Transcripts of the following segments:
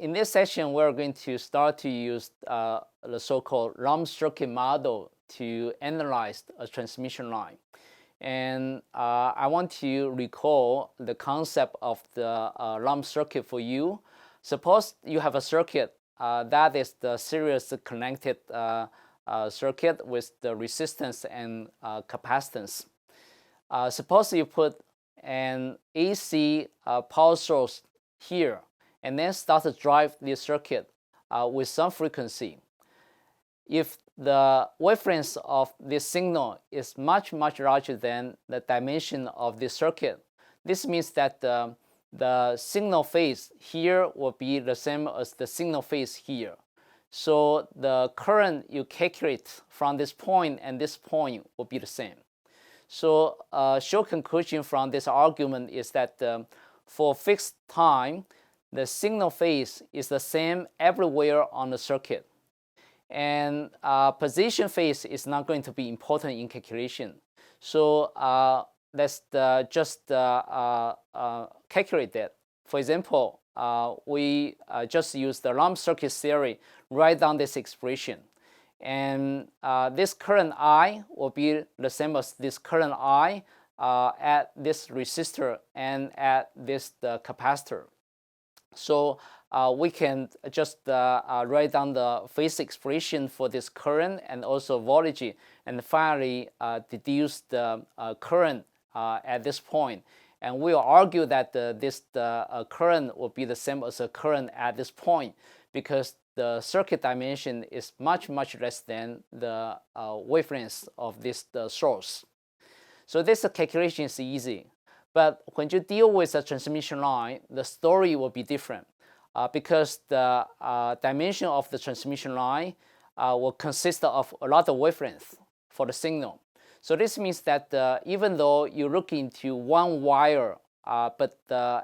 in this session, we're going to start to use the so-called lump circuit model to analyze a transmission line. And I want to recall the concept of the lump circuit for you. Suppose you have a circuit that is the series connected circuit with the resistance and capacitance. Suppose you put an AC power source here and then start to drive this circuit with some frequency. If the wavelength of this signal is much larger than the dimension of this circuit, this means that the signal phase here will be the same as the signal phase here. So the current you calculate from this point and this point will be the same. So a short conclusion from this argument is that for fixed time, the signal phase is the same everywhere on the circuit. And position phase is not going to be important in calculation. So let's just calculate that. For example, we just use the lump circuit theory, write down this expression. And this current I will be the same as this current I at this resistor and at this capacitor. So we can just write down the phase expression for this current and also voltage, and finally deduce the current at this point. And we will argue that this current will be the same as the current at this point, because the circuit dimension is much less than the wavelength of this source. So this calculation is easy. But when you deal with a transmission line, the story will be different because the dimension of the transmission line will consist of a lot of wavelengths for the signal. So this means that even though you look into one wire, but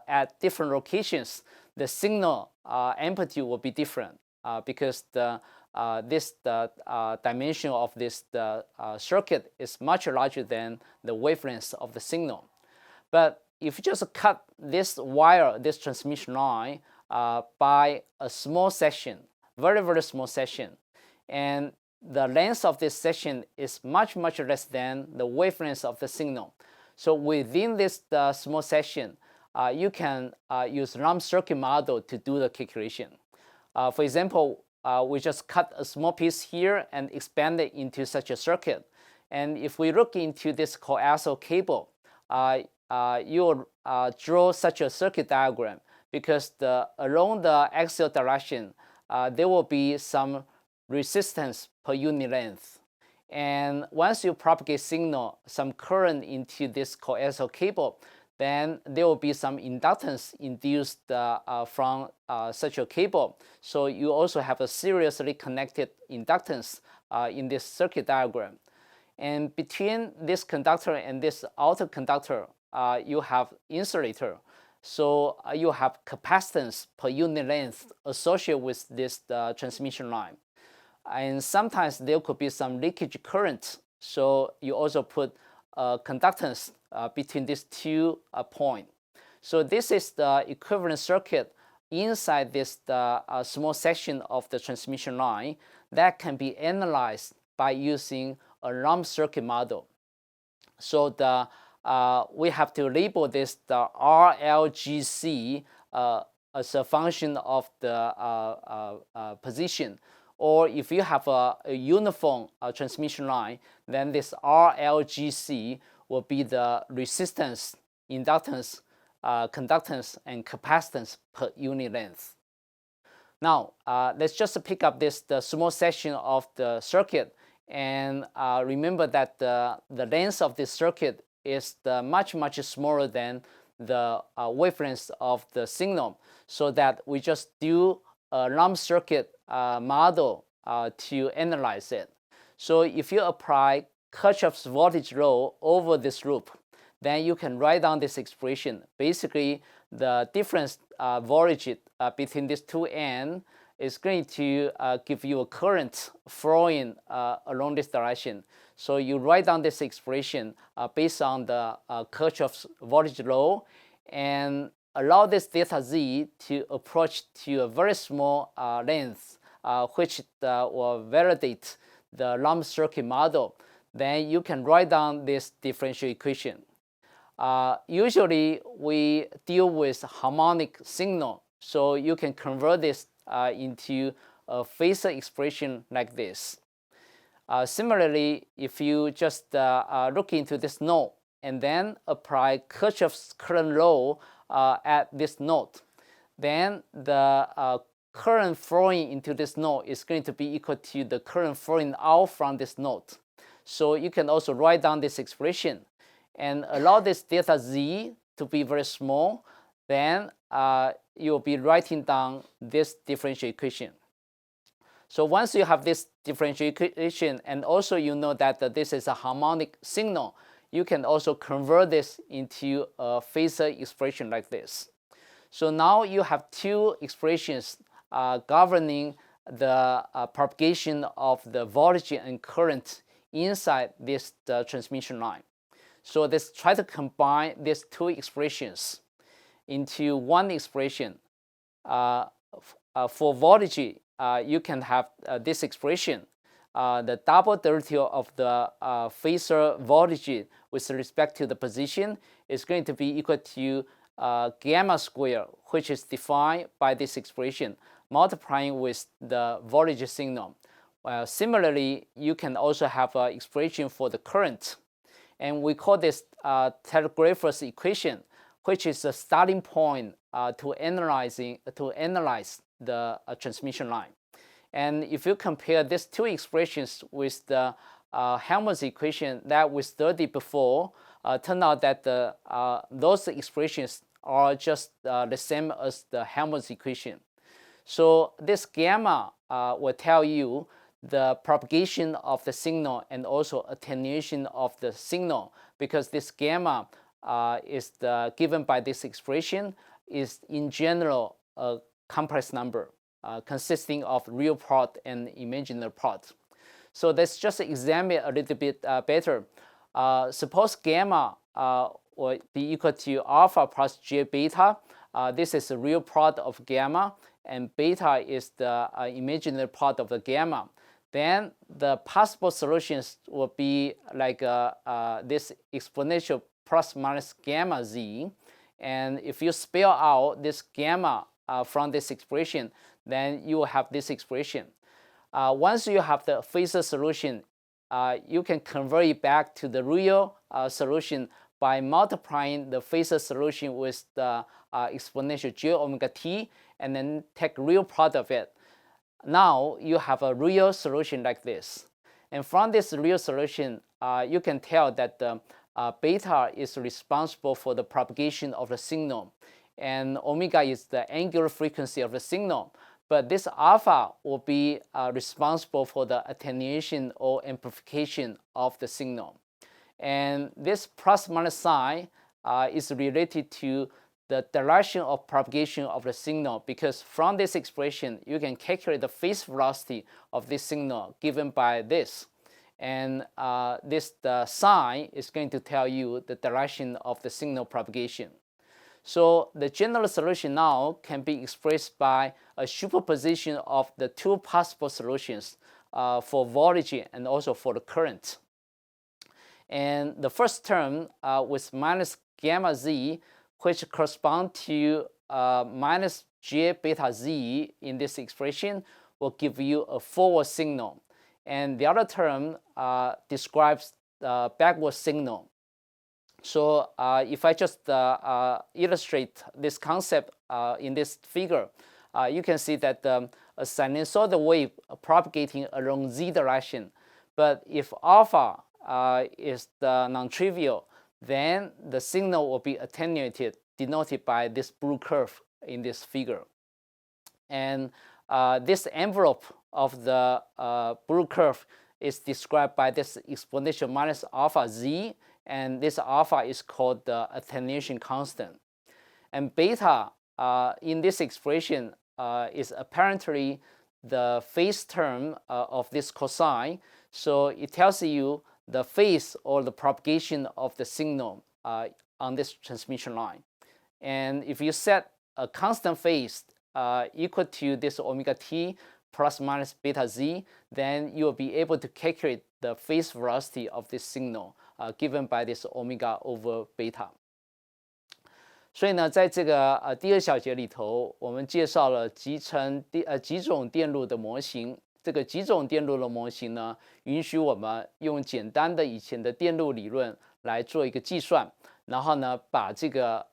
at different locations, the signal amplitude will be different because this dimension of this circuit is much larger than the wavelength of the signal. But if you just cut this wire, this transmission line, by a small section, very small section, and the length of this section is much less than the wavelength of the signal. So within this small section, you can use lump circuit model to do the calculation. For example, we just cut a small piece here and expand it into such a circuit. And if we look into this coaxial cable, you'll draw such a circuit diagram, because along the axial direction, there will be some resistance per unit length. And once you propagate signal, some current into this coaxial cable, then there will be some inductance induced from such a cable. So you also have a seriously connected inductance in this circuit diagram. And between this conductor and this outer conductor, you have insulator. So you have capacitance per unit length associated with this transmission line. And sometimes there could be some leakage current. So you also put conductance between these two points. So this is the equivalent circuit inside this small section of the transmission line that can be analyzed by using a lump circuit model. So we have to label this the RLGC as a function of the position. Or if you have a uniform transmission line, then this RLGC will be the resistance, inductance, conductance, and capacitance per unit length. Now, let's just pick up the small section of the circuit, and remember that the length of this circuit is much smaller than the wavelength of the signal, so that we just do a lump circuit model to analyze it. So if you apply Kirchhoff's voltage law over this loop, then you can write down this expression. Basically, the difference voltage between these two ends is going to give you a current flowing along this direction. So you write down this expression based on the Kirchhoff's voltage law, and allow this delta z to approach to a very small length, which will validate the lump circuit model, then you can write down this differential equation. Usually we deal with harmonic signal, so you can convert this into a phasor expression like this. Similarly, if you just look into this node and then apply Kirchhoff's current law at this node, then the current flowing into this node is going to be equal to the current flowing out from this node. So you can also write down this expression and allow this delta z to be very small, then you'll be writing down this differential equation. So once you have this differential equation, and also you know that this is a harmonic signal, you can also convert this into a phasor expression like this. So now you have two expressions governing the propagation of the voltage and current inside this transmission line. So let's try to combine these two expressions into one expression. For voltage, you can have this expression. The double derivative of the phasor voltage with respect to the position is going to be equal to gamma square, which is defined by this expression, multiplying with the voltage signal. Similarly, you can also have an expression for the current, and we call this Telegrapher's equation, which is a starting point to analyze the transmission line. And if you compare these two expressions with the Helmholtz equation that we studied before, turn out that those expressions are just the same as the Helmholtz equation. So this gamma will tell you the propagation of the signal and also attenuation of the signal, because this gamma is given by this expression is in general a complex number consisting of real part and imaginary part. So let's just examine a little bit better. Suppose gamma will be equal to alpha plus j beta. This is the real part of gamma, and beta is the imaginary part of the gamma. Then the possible solutions will be like this exponential plus minus gamma z. And if you spell out this gamma from this expression, then you will have this expression. Once you have the phasor solution, you can convert it back to the real solution by multiplying the phasor solution with the exponential j omega t, and then take real part of it. Now you have a real solution like this. And from this real solution, you can tell that the beta is responsible for the propagation of the signal, and omega is the angular frequency of the signal. But this alpha will be responsible for the attenuation or amplification of the signal. And this plus minus sign is related to the direction of propagation of the signal, because from this expression you can calculate the phase velocity of this signal given by this. And the sign is going to tell you the direction of the signal propagation. So the general solution now can be expressed by a superposition of the two possible solutions for voltage and also for the current. And the first term with minus gamma z, which correspond to minus j beta z in this expression, will give you a forward signal. And the other term describes the backward signal. So if I just illustrate this concept in this figure, you can see that a sinusoidal wave propagating along z direction. But if alpha is the non-trivial, then the signal will be attenuated, denoted by this blue curve in this figure. And this envelope of the blue curve is described by this exponential minus alpha z, and this alpha is called the attenuation constant. And beta in this expression is apparently the phase term of this cosine, so it tells you the phase or the propagation of the signal on this transmission line. And if you set a constant phase equal to this omega t plus minus beta z, then you will be able to calculate the phase velocity of this signal given by this omega over beta. 所以呢，在这个第二小节里头，我们介绍了几种电路的模型。这个几种电路的模型呢，允许我们用简单的以前的电路理论来做一个计算，然后呢，把这个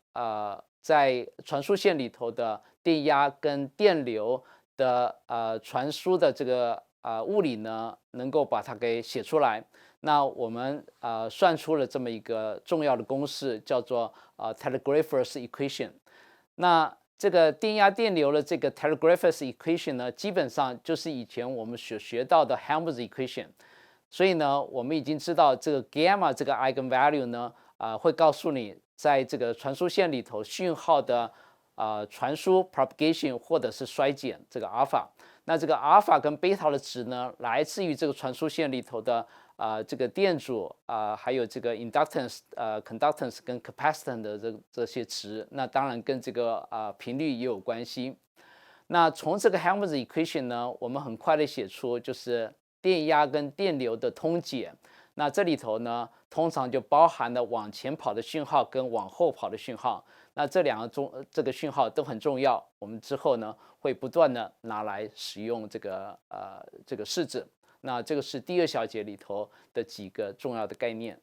在传输线里头的电压跟电流的传输的这个物理呢，能够把它给写出来。那我们算出了这么一个重要的公式，叫做Telegrapher's equation。那这个电压电流的这个 Telegrapher's equation 呢，基本上就是以前我们所学到的 Helmholtz equation。所以呢，我们已经知道这个 gamma 这个 eigenvalue 呢，会告诉你在这个传输线里头讯号的传输 propagation 或者是衰减这个 alpha。那这个 alpha 跟 beta 的值呢，来自于这个传输线里头的这个电阻还有这个 inductance conductance 跟 capacitance 的这些值，那当然跟这个频率也有关系。那从这个 Helmholtz equation 呢，我们很快的写出就是电压跟电流的通解。那这里头呢，通常就包含了往前跑的讯号跟往后跑的讯号。那这两个这个讯号都很重要，我们之后呢会不断的拿来使用这个式子。那这个是第二小节里头的几个重要的概念。